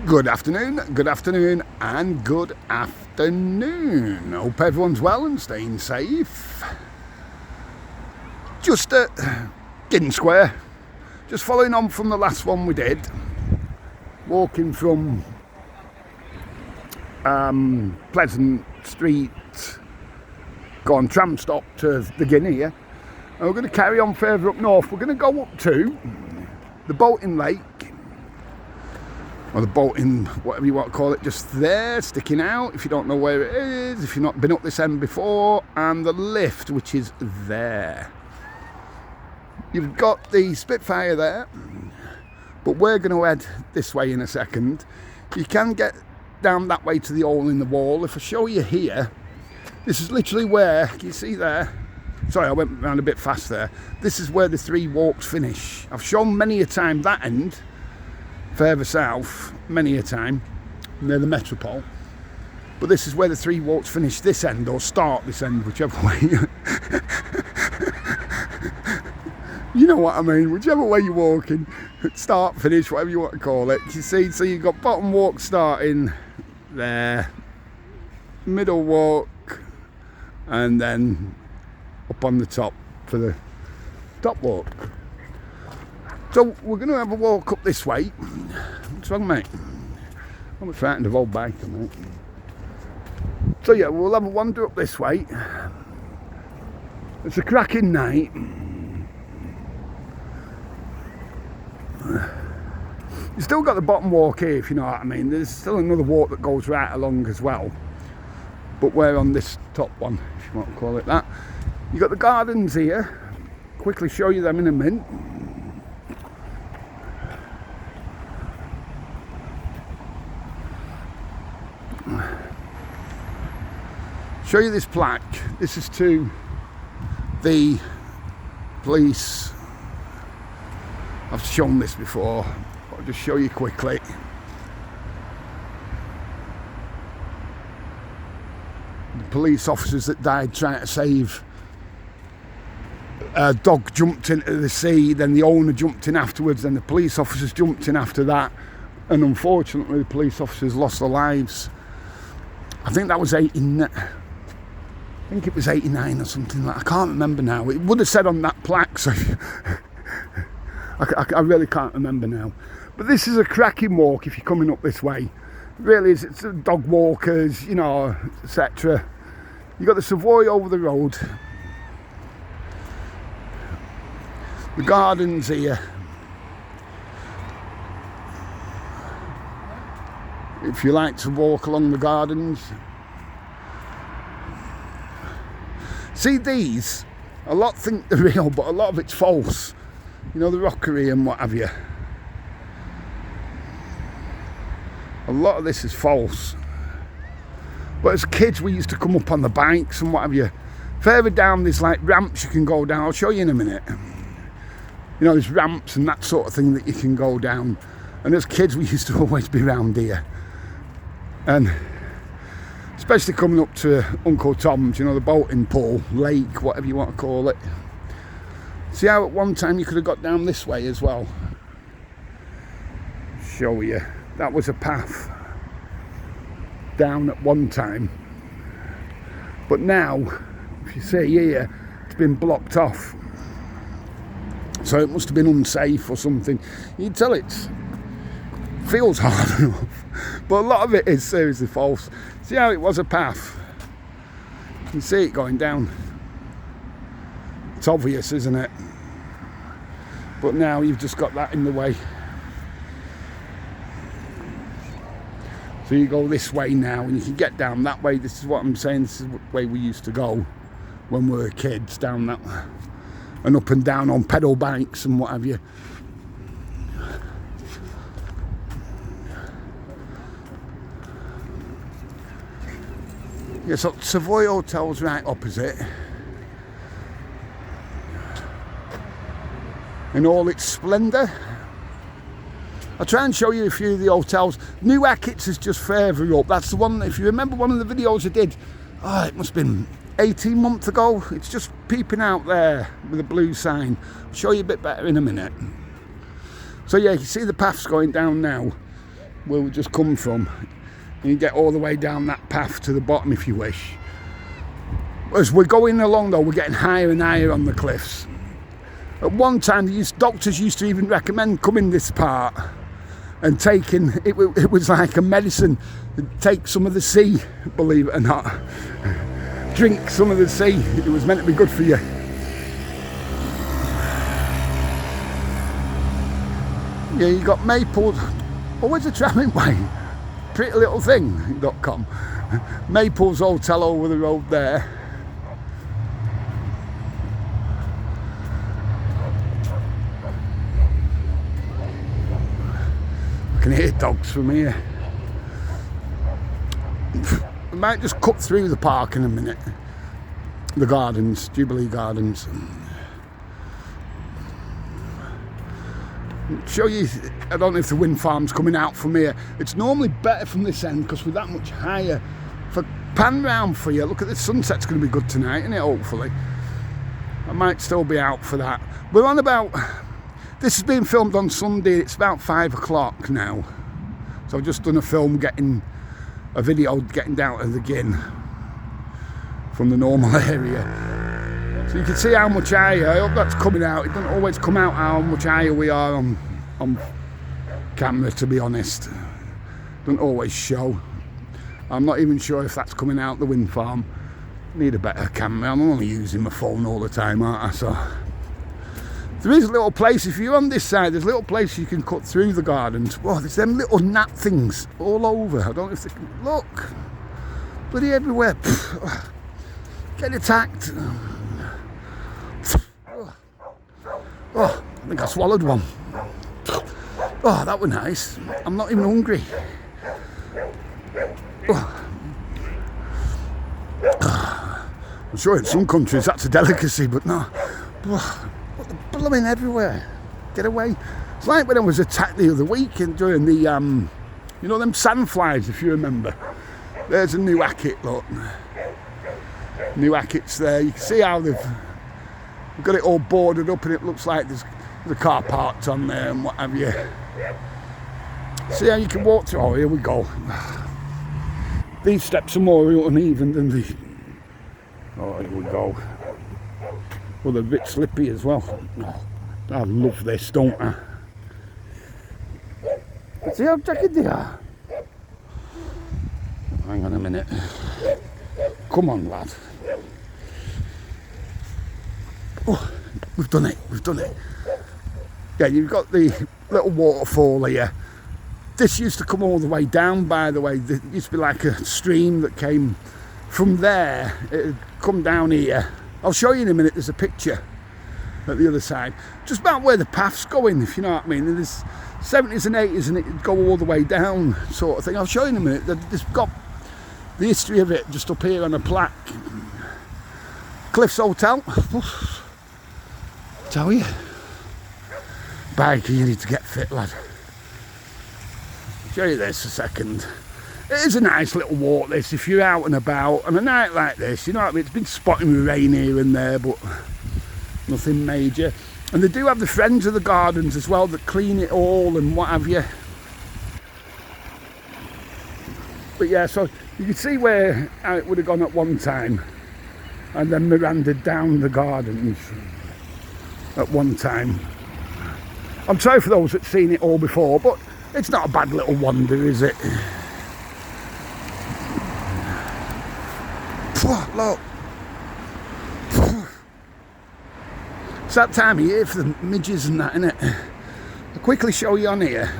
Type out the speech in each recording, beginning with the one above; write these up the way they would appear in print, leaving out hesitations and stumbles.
Good afternoon, and good afternoon. Hope everyone's well and staying safe. Just at Gynn Square, just following on from the last one we did, walking from Pleasant Street, gone tram stop to the Gynn here, and we're going to carry on further up north. We're going to go up to the boating lake, or the boating, whatever you want to call it, just there, sticking out, if you don't know where it is, if you've not been up this end before, and the lift, which is there. You've got the Spitfire there, but we're going to head this way in a second. You can get down that way to the hole in the wall. If I show you here, this is literally where, can you see there? Sorry, I went around a bit fast there. This is where the three walks finish. I've shown many a time that end, further south, many a time, near the Metropole. But this is where the three walks finish this end, or start this end, whichever way. You know what I mean, whichever way you're walking, start, finish, whatever you want to call it. You see, so you've got bottom walk starting there, middle walk, and then up on the top for the top walk. So we're going to have a walk up this way. What's wrong, mate? I'm frightened of old biker, mate. So yeah, we'll have a wander up this way. It's a cracking night. You've still got the bottom walk here, if you know what I mean. There's still another walk that goes right along as well. But we're on this top one, if you want to call it that. You've got the gardens here. Quickly show you them in a minute. Show you this plaque. This is to the police. I've shown this before, but I'll just show you quickly. The police officers that died trying to save a dog jumped into the sea, then the owner jumped in afterwards, then the police officers jumped in after that, and unfortunately the police officers lost their lives. I think that was 89 or something like that. I can't remember now. It would have said on that plaque, so I really can't remember now. But this is a cracking walk if you're coming up this way. It really is. It's dog walkers, you know, etc. You've got the Savoy over the road. The gardens here. If you like to walk along the gardens. See these? A lot think they're real, but a lot of it's false. You know, the rockery and what have you. A lot of this is false. But as kids, we used to come up on the bikes and what have you. Further down, there's like ramps you can go down. I'll show you in a minute. You know, there's ramps and that sort of thing that you can go down. And as kids, we used to always be round here. And especially coming up to Uncle Tom's, you know, the boating pool, lake, whatever you want to call it. See how at one time you could have got down this way as well? Show you. That was a path down at one time. But now, if you see here, it's been blocked off. So it must have been unsafe or something. You can tell it feels hard enough. But a lot of it is seriously false. See how it was a path? You can see it going down. It's obvious, isn't it? But now you've just got that in the way. So you go this way now and you can get down that way. This is what I'm saying, this is the way we used to go when we were kids, down that way. And up and down on pedal bikes and what have you. Yeah, so Savoy Hotel's right opposite. In all its splendour. I'll try and show you a few of the hotels. New Hackett's is just further up. That's the one, if you remember one of the videos I did, it must have been 18 months ago. It's just peeping out there with a blue sign. I'll show you a bit better in a minute. So yeah, you see the paths going down now. where we just come from. And you get all the way down that path to the bottom if you wish. As we're going along though, we're getting higher and higher on the cliffs. At one time, doctors used to even recommend coming this part and taking, it was like a medicine, take some of the sea, believe it or not. Drink some of the sea, it was meant to be good for you. Yeah, you got Maples, where's the travelling way? PrettyLittleThing.com. Maples Hotel over the road there. I can hear dogs from here. We might just cut through the park in a minute. The gardens, Jubilee Gardens. Show you, I don't know if the wind farm's coming out from here. It's normally better from this end because we're that much higher. For pan round for you, look at the sunset's going to be good tonight, isn't it, hopefully? I might still be out for that. We're on about, this is being filmed on Sunday, it's about 5 o'clock now. So I've just done a video getting down to the gynn from the normal area. So you can see how much higher, I hope that's coming out. It doesn't always come out how much higher we are on camera, to be honest. Doesn't always show. I'm not even sure if that's coming out the wind farm. Need a better camera. I'm only using my phone all the time, aren't I? So there is a little place, if you're on this side, there's a little place you can cut through the gardens. Whoa, there's them little gnat things all over. I don't know if they can, look, bloody everywhere. Get attacked. Oh, I think I swallowed one. Oh, that was nice. I'm not even hungry. Oh. I'm sure in some countries that's a delicacy, but no. Oh, they're blooming everywhere. Get away. It's like when I was attacked the other week and during the, you know them sandflies, if you remember. There's a new hacket, look. New hackets there. You can see how they've got it all boarded up and it looks like there's a car parked on there and what have you. See how you can walk through. Oh, here we go. These steps are more uneven than the... Oh, here we go. Well, they're a bit slippy as well. Oh, I love this, don't I? See how jagged they are? Hang on a minute. Come on, lad. Oh, we've done it, we've done it. Yeah, you've got the little waterfall here. This used to come all the way down, by the way. There used to be like a stream that came from there. It had come down here. I'll show you in a minute, there's a picture at the other side. Just about where the path's going, if you know what I mean. There's 70s and 80s and it'd go all the way down, sort of thing. I'll show you in a minute. There's got the history of it just up here on a plaque. Cliffs Hotel. Tell you. Bike, you need to get fit, lad. I'll show you this a second. It is a nice little walk, this, if you're out and about on a night like this. You know what I mean? It's been spotting with rain here and there, but nothing major. And they do have the Friends of the Gardens as well that clean it all and what have you. But yeah, so you can see where it would have gone at one time. And then Mirandaed down the gardens at one time. I'm sorry for those that's seen it all before, but it's not a bad little wander, is it? Look. It's that time of year for the midges and that, innit? I'll quickly show you on here.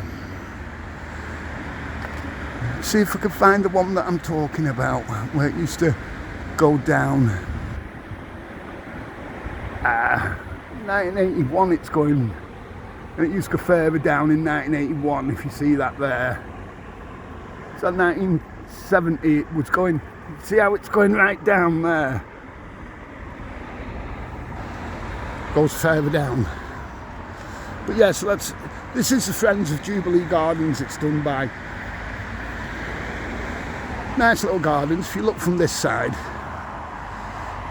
See if I can find the one that I'm talking about, where it used to go down. 1981 it's going, and it used to go further down in 1981, if you see that there. So 1970 it was going, see how it's going right down there? Goes further down. But yeah, so this is the Friends of Jubilee Gardens it's done by. Nice little gardens, if you look from this side,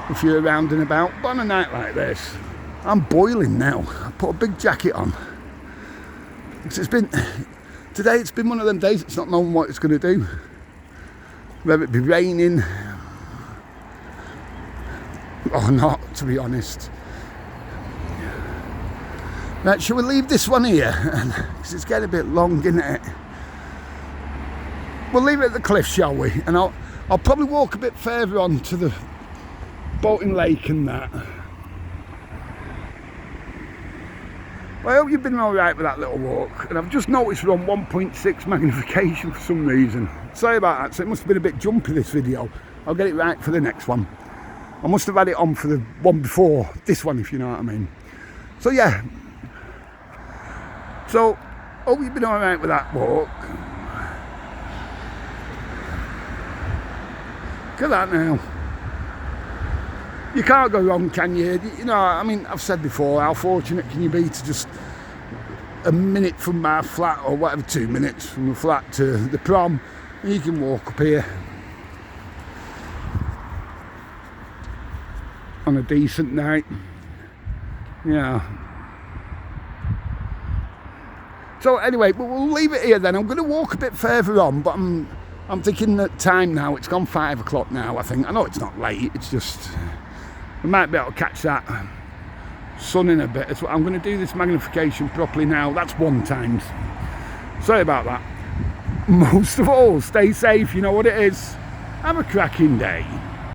if you're around and about. But on a night like this, I'm boiling now. I put a big jacket on. It's been today it's been one of them days, it's not knowing what it's going to do. Whether it be raining or not, to be honest. Right, shall we leave this one here? Because it's getting a bit long, isn't it? We'll leave it at the cliff, shall we? And I'll probably walk a bit further on to the boating lake and that. Well, I hope you've been alright with that little walk. And I've just noticed we're on 1.6 magnification for some reason. Sorry about that, so it must have been a bit jumpy, this video. I'll get it right for the next one. I must have had it on for the one before this one, if you know what I mean. So yeah. So, hope you've been alright with that walk. Look at that now. You can't go wrong, can you? You know, I mean, I've said before, how fortunate can you be to just a minute from my flat, or whatever, 2 minutes from the flat to the prom, and you can walk up here on a decent night. Yeah. So anyway, we'll leave it here then. I'm going to walk a bit further on, but I'm thinking that time now, it's gone 5 o'clock now, I think. I know it's not late, it's just, we might be able to catch that sun in a bit. That's what I'm going to do, this magnification properly now. That's 1 times. Sorry about that. Most of all, stay safe, you know what it is. Have a cracking day.